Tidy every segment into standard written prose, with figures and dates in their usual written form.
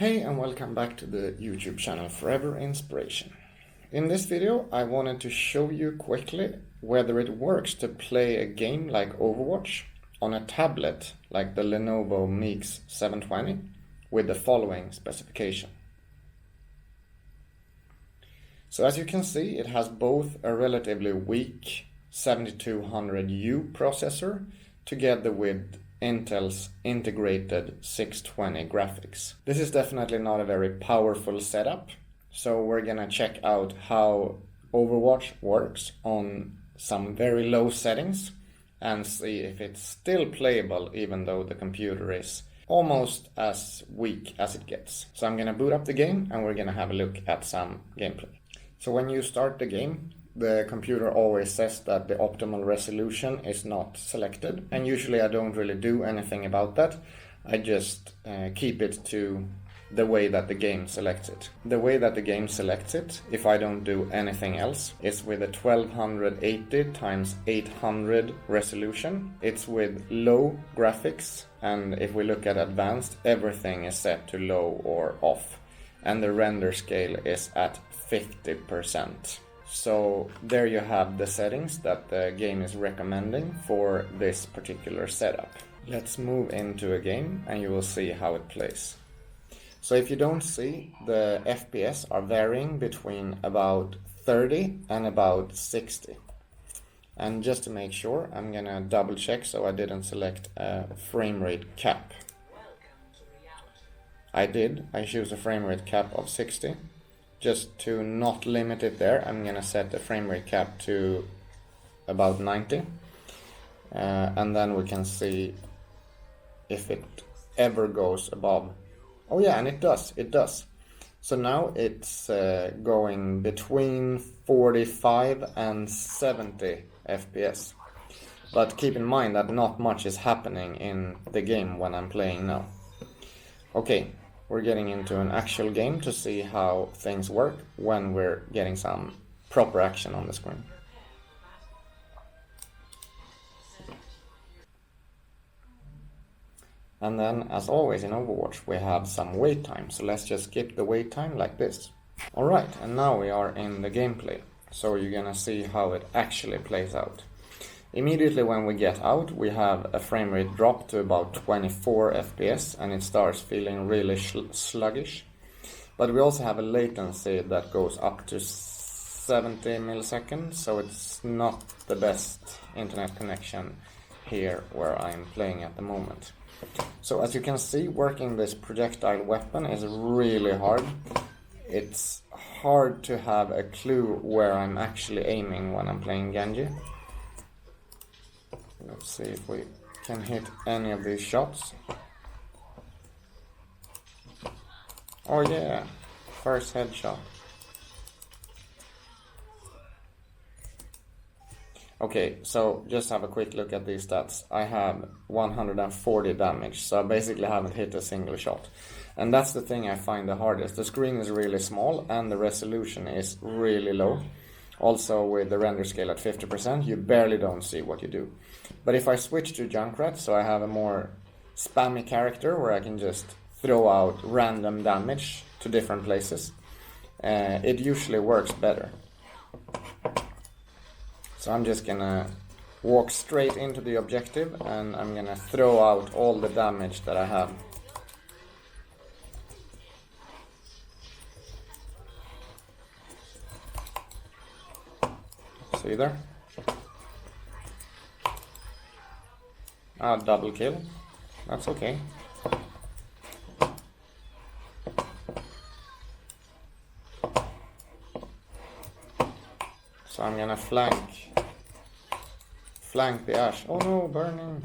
Hey and welcome back to the YouTube channel Forever Inspiration. In this video I wanted to show you quickly whether it works to play a game like Overwatch on a tablet like the Lenovo Miix 720 with the following specification. So as you can see, it has both a relatively weak 7200U processor together with Intel's integrated 620 graphics. This is definitely not a very powerful setup, so we're gonna check out how Overwatch works on some very low settings and see if it's still playable even though the computer is almost as weak as it gets. So I'm gonna boot up the game and we're gonna have a look at some gameplay. So when you start the game, the computer always says that the optimal resolution is not selected, and usually I don't really do anything about that. I just keep it to the way that the game selects it. The way that the game selects it, if I don't do anything else, is with a 1280 x 800 resolution. It's with low graphics, and if we look at advanced, everything is set to low or off, and the render scale is at 50%. So there you have the settings that the game is recommending for this particular setup. Let's move into a game and you will see how it plays. So if you don't see, the FPS are varying between about 30 and about 60. And just to make sure, I'm gonna double check so I didn't select a frame rate cap. I did. I choose a frame rate cap of 60. Just to not limit it there, I'm gonna set the frame rate cap to about 90. And then we can see if it ever goes above. Oh yeah, and it does. So now it's going between 45 and 70 FPS. But keep in mind that not much is happening in the game when I'm playing now. Okay, we're getting into an actual game to see how things work when we're getting some proper action on the screen. And then, as always in Overwatch, we have some wait time, so let's just skip the wait time like this. Alright, and now we are in the gameplay, so you're gonna see how it actually plays out. Immediately when we get out, we have a frame rate drop to about 24 FPS and it starts feeling really sluggish. But we also have a latency that goes up to 70 milliseconds, so it's not the best internet connection here where I'm playing at the moment. So as you can see, working this projectile weapon is really hard. It's hard to have a clue where I'm actually aiming when I'm playing Genji. Let's see if we can hit any of these shots. Oh yeah, first headshot. Okay, so just have a quick look at these stats. I have 140 damage, so I basically haven't hit a single shot. And that's the thing I find the hardest. The screen is really small and the resolution is really low. Also with the render scale at 50%, you barely don't see what you do. But if I switch to Junkrat, so I have a more spammy character where I can just throw out random damage to different places, it usually works better. So I'm just gonna walk straight into the objective and I'm gonna throw out all the damage that I have. See there? Double kill. That's okay. So I'm gonna flank the Ash. Oh no, burning.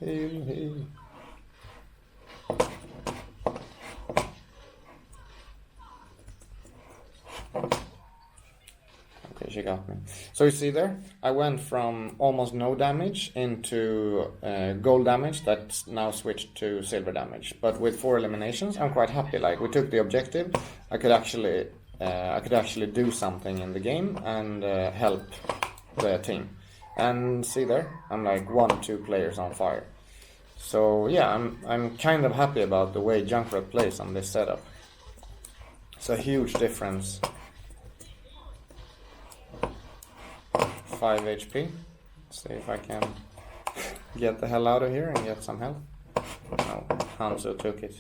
Heal. Okay, she got me. So you see there, I went from almost no damage into gold damage that's now switched to silver damage. But with 4 eliminations, I'm quite happy. Like, we took the objective. I could actually do something in the game and help the team. And see there, I'm like 1 or 2 players on fire. So yeah, I'm kind of happy about the way Junkrat plays on this setup. It's a huge difference. 5 HP. See if I can get the hell out of here and get some help. No, Hanzo took it.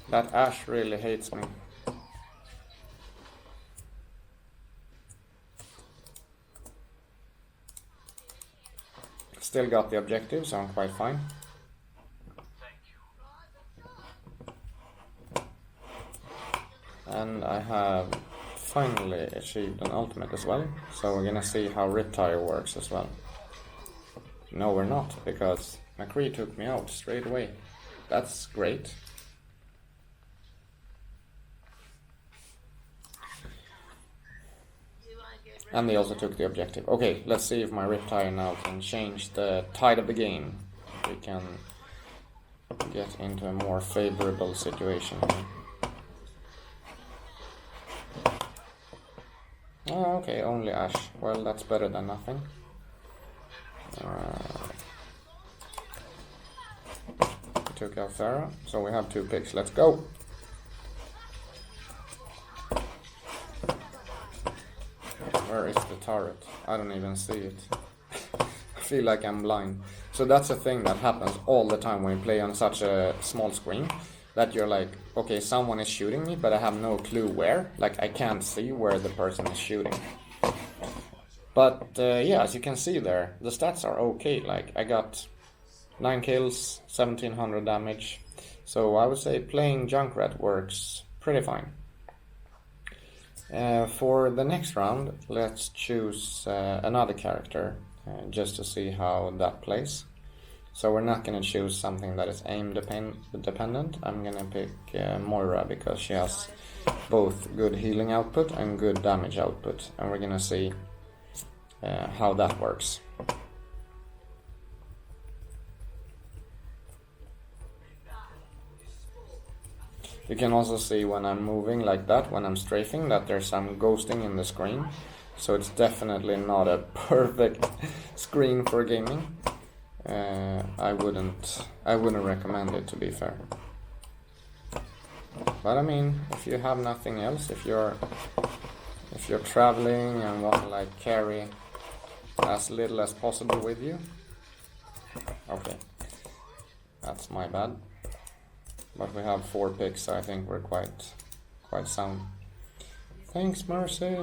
That Ash really hates me. Still got the objective, so I'm quite fine. And I have finally achieved an ultimate as well, so we're gonna see how Riptire works as well. No, we're not, because McCree took me out straight away. That's great. And they also took the objective. Okay, let's see if my Riptire now can change the tide of the game. We can get into a more favorable situation here. Oh, okay, only Ash. Well, that's better than nothing. We took out Thera, so we have 2 picks. Let's go! Where is the turret? I don't even see it. I feel like I'm blind. So that's a thing that happens all the time when you play on such a small screen. That you're like, okay, someone is shooting me, but I have no clue where. Like, I can't see where the person is shooting. But yeah, as you can see there, the stats are okay. Like, I got 9 kills, 1700 damage. So I would say playing Junkrat works pretty fine. For the next round, let's choose another character just to see how that plays. So we're not going to choose something that is aim dependent. I'm going to pick Moira because she has both good healing output and good damage output. And we're going to see how that works. You can also see when I'm moving like that, when I'm strafing, that there's some ghosting in the screen. So it's definitely not a perfect screen for gaming. I wouldn't recommend it, to be fair. But I mean, if you have nothing else, if you're traveling and want to like carry as little as possible with you. Okay, that's my bad. But we have 4 picks, so I think we're quite sound. Thanks, Mercy.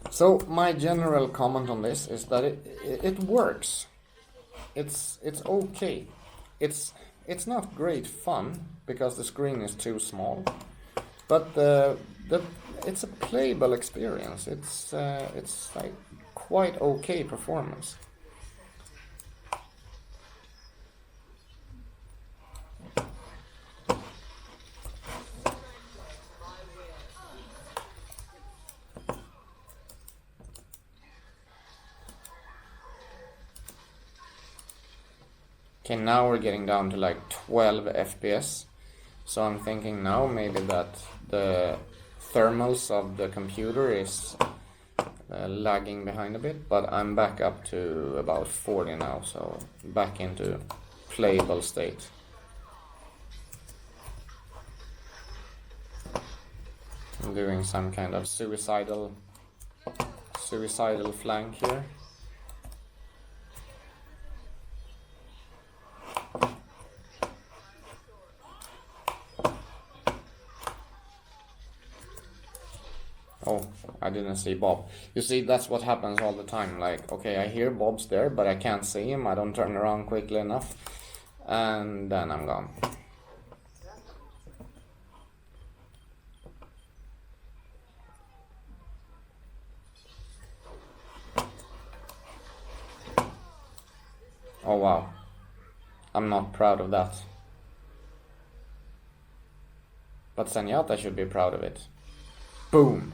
So my general comment on this is that it works. It's okay. It's not great fun because the screen is too small, but it's a playable experience. It's like quite okay performance. Okay, now we're getting down to like 12 FPS. So I'm thinking now maybe that the thermals of the computer is lagging behind a bit, but I'm back up to about 40 now, so back into playable state. I'm doing some kind of suicidal flank here. Oh, I didn't see Bob. You see, that's what happens all the time. Like, okay, I hear Bob's there, but I can't see him. I don't turn around quickly enough. And then I'm gone. Oh, wow. I'm not proud of that. But Zenyatta should be proud of it. Boom!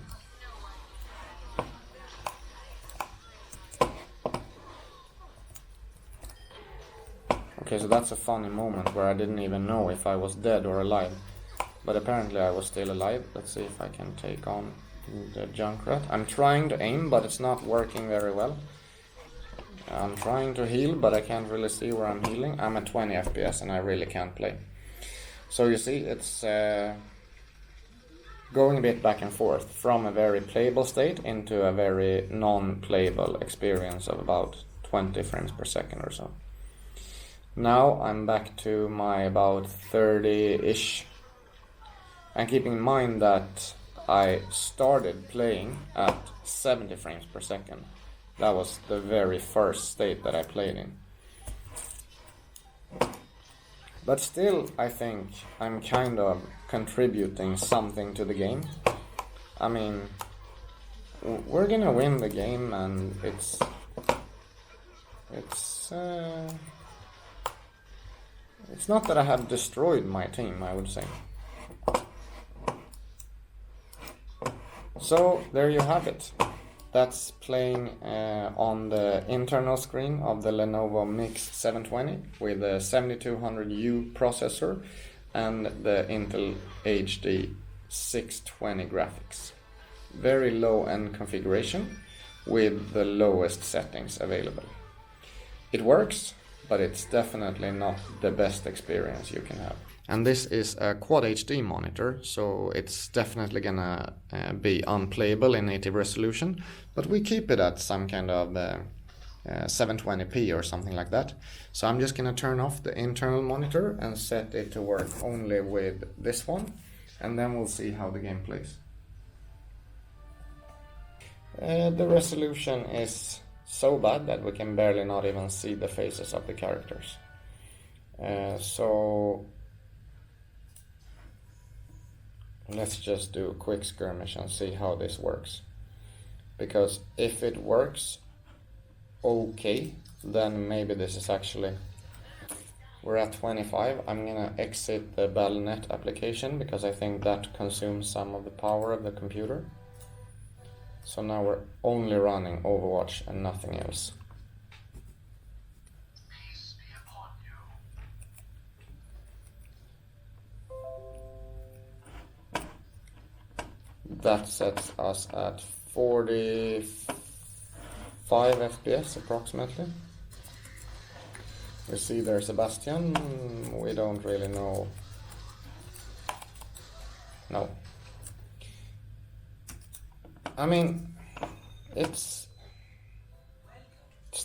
Okay, so that's a funny moment where I didn't even know if I was dead or alive. But apparently I was still alive. Let's see if I can take on the Junkrat. I'm trying to aim, but it's not working very well. I'm trying to heal, but I can't really see where I'm healing. I'm at 20 FPS and I really can't play. So you see, it's going a bit back and forth from a very playable state into a very non-playable experience of about 20 frames per second or so. Now I'm back to my about 30-ish. And keeping in mind that I started playing at 70 frames per second. That was the very first state that I played in. But still, I think I'm kind of contributing something to the game. I mean, we're gonna win the game, and it's not that I have destroyed my team, I would say. So, there you have it. That's playing on the internal screen of the Lenovo Miix 720 with a 7200U processor and the Intel HD620 graphics. Very low-end configuration with the lowest settings available. It works, but it's definitely not the best experience you can have. And this is a Quad HD monitor, so it's definitely gonna be unplayable in native resolution, but we keep it at some kind of 720p or something like that. So I'm just gonna turn off the internal monitor and set it to work only with this one, and then we'll see how the game plays. The resolution is so bad that we can barely not even see the faces of the characters. So let's just do a quick skirmish and see how this works. Because if it works okay, then maybe this is actually... We're at 25. I'm gonna exit the Battle.net application because I think that consumes some of the power of the computer. So now we're only running Overwatch and nothing else. That sets us at 45 FPS approximately. We see there's a Bastion. We don't really know. No. I mean, it's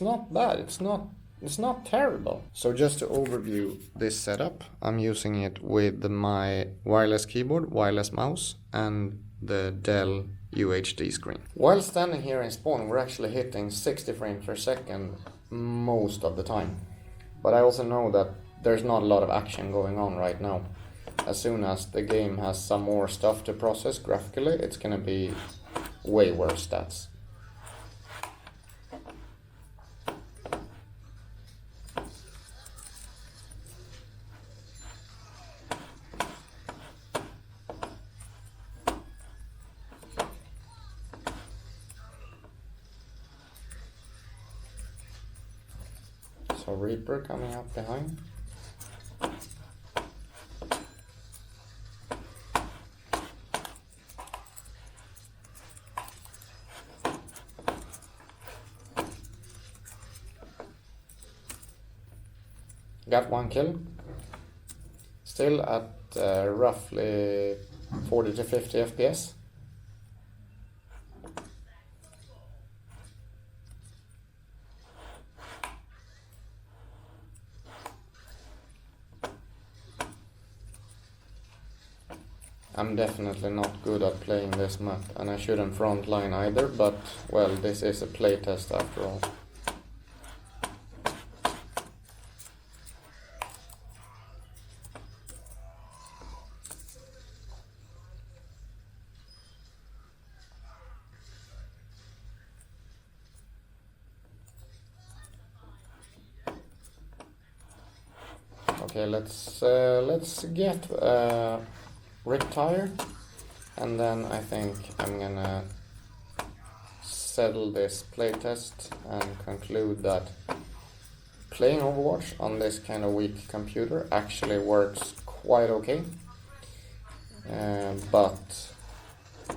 not bad. It's not terrible. So just to overview this setup, I'm using it with my wireless keyboard, wireless mouse, and the Dell UHD screen. While standing here in spawn, we're actually hitting 60 frames per second most of the time. But I also know that there's not a lot of action going on right now. As soon as the game has some more stuff to process graphically, it's gonna be way worse stats. So Reaper coming up behind. Got 1 kill. Still at roughly 40 to 50 FPS. I'm definitely not good at playing this map, and I shouldn't frontline either, but, well, this is a playtest after all. Okay, let's get retire, and then I think I'm gonna settle this playtest and conclude that playing Overwatch on this kind of weak computer actually works quite okay, but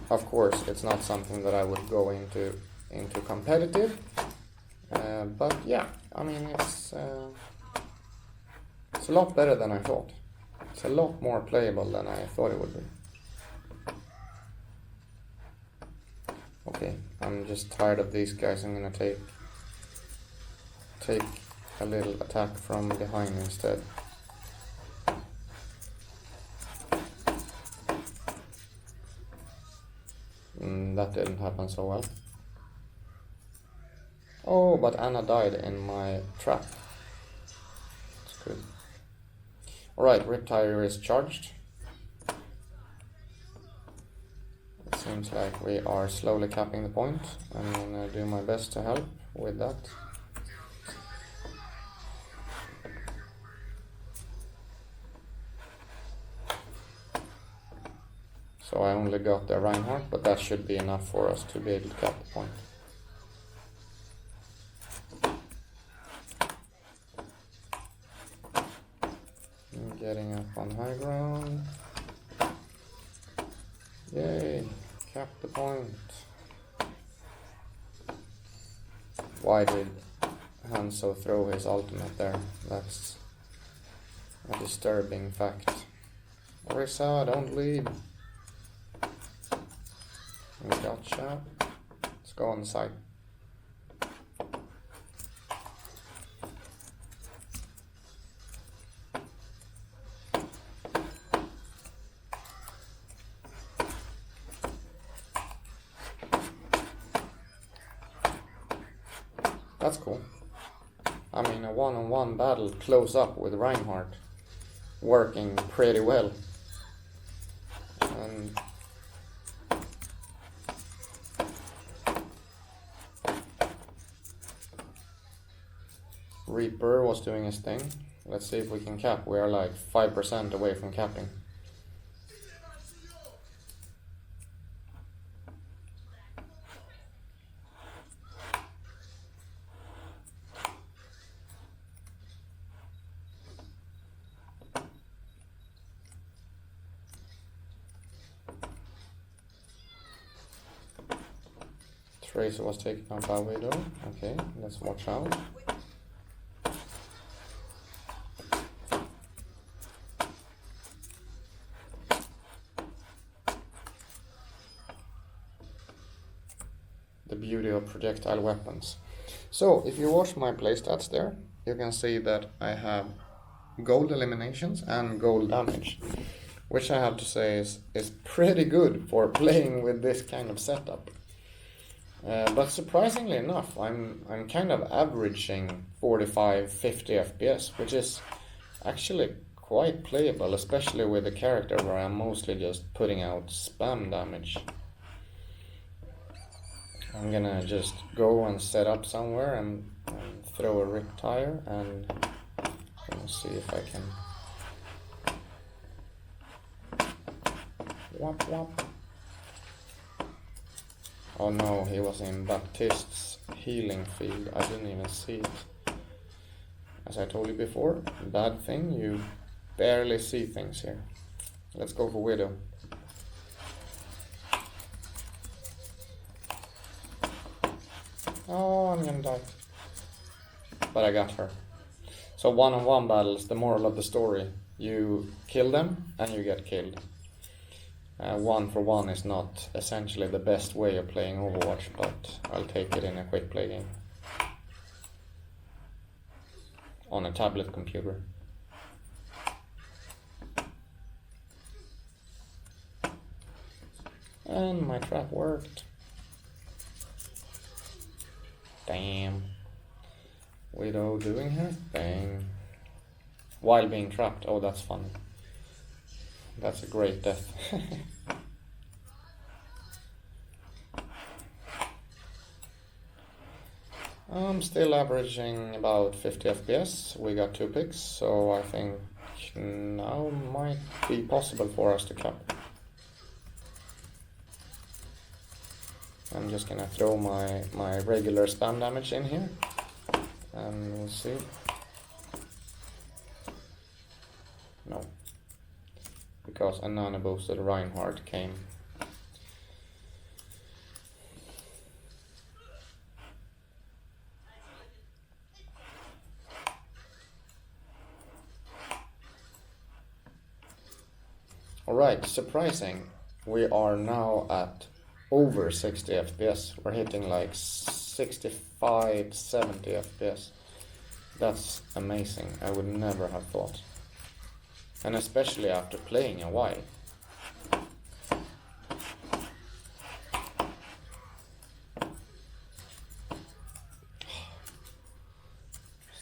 of course it's not something that I would go into competitive, but yeah, I mean it's a lot better than I thought. It's a lot more playable than I thought it would be. Okay, I'm just tired of these guys. I'm gonna take a little attack from behind instead. That didn't happen so well. Oh, but Anna died in my trap. That's good. Alright, Riptire is charged. It seems like we are slowly capping the point. I'm gonna do my best to help with that. So I only got the Reinhardt, but that should be enough for us to be able to cap the point. I'm getting up on high ground. Yay, cap the point. Why did Hanzo throw his ultimate there? That's a disturbing fact. Orisa, don't leave. Gotcha. Let's go on the side. That's cool. I mean, a one-on-one battle close up with Reinhardt working pretty well. And Reaper was doing his thing. Let's see if we can cap. We are like 5% away from capping. Tracer was taken out by Widow. Okay, let's watch out. The beauty of projectile weapons. So, if you watch my playstats there, you can see that I have gold eliminations and gold damage, which I have to say is pretty good for playing with this kind of setup. But surprisingly enough, I'm kind of averaging 45-50 FPS, which is actually quite playable, especially with a character where I'm mostly just putting out spam damage. I'm gonna just go and set up somewhere and throw a Riptire, and see if I can. Whop whop. Oh no, he was in Baptiste's healing field. I didn't even see it. As I told you before, bad thing, you barely see things here. Let's go for Widow. Oh, I'm gonna die. But I got her. So one-on-one battles, the moral of the story, you kill them and you get killed. 1-for-1 is not essentially the best way of playing Overwatch, but I'll take it in a quick play game on a tablet computer. And my trap worked. Damn. Widow doing her thing while being trapped. Oh, that's fun. That's a great death. I'm still averaging about 50 FPS. We got 2 picks, so I think now might be possible for us to cap. I'm just gonna throw my regular spam damage in here, and we'll see. No, because a nano boosted Reinhardt came. Alright, surprising. We are now at over 60 FPS. We're hitting like 65, 70 FPS. That's amazing. I would never have thought. And especially after playing a while.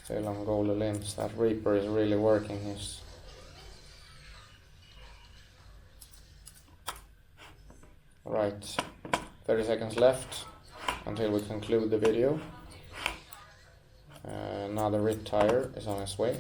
Still on goalie limbs. That Reaper is really working his... Right, 30 seconds left until we conclude the video. Another RIP tire is on its way.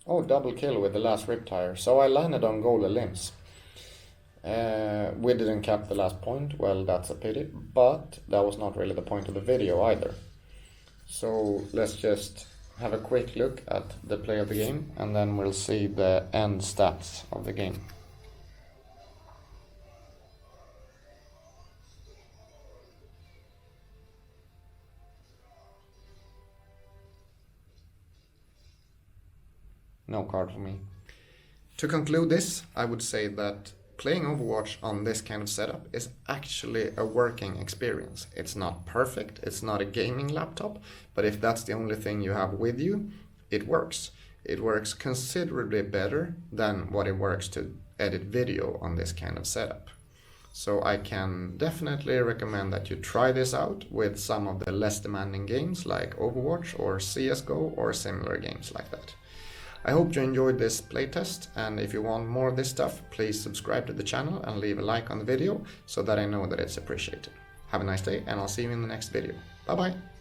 Oh, double kill with the last RIP tire. So I landed on goalie limbs. We didn't cap the last point. Well, that's a pity. But that was not really the point of the video either. So let's just have a quick look at the play of the game, and then we'll see the end stats of the game. No card for me. To conclude this, I would say that playing Overwatch on this kind of setup is actually a working experience. It's not perfect, it's not a gaming laptop, but if that's the only thing you have with you, it works. It works considerably better than what it works to edit video on this kind of setup. So I can definitely recommend that you try this out with some of the less demanding games like Overwatch or CSGO or similar games like that. I hope you enjoyed this playtest, and if you want more of this stuff, please subscribe to the channel and leave a like on the video so that I know that it's appreciated. Have a nice day, and I'll see you in the next video. Bye bye!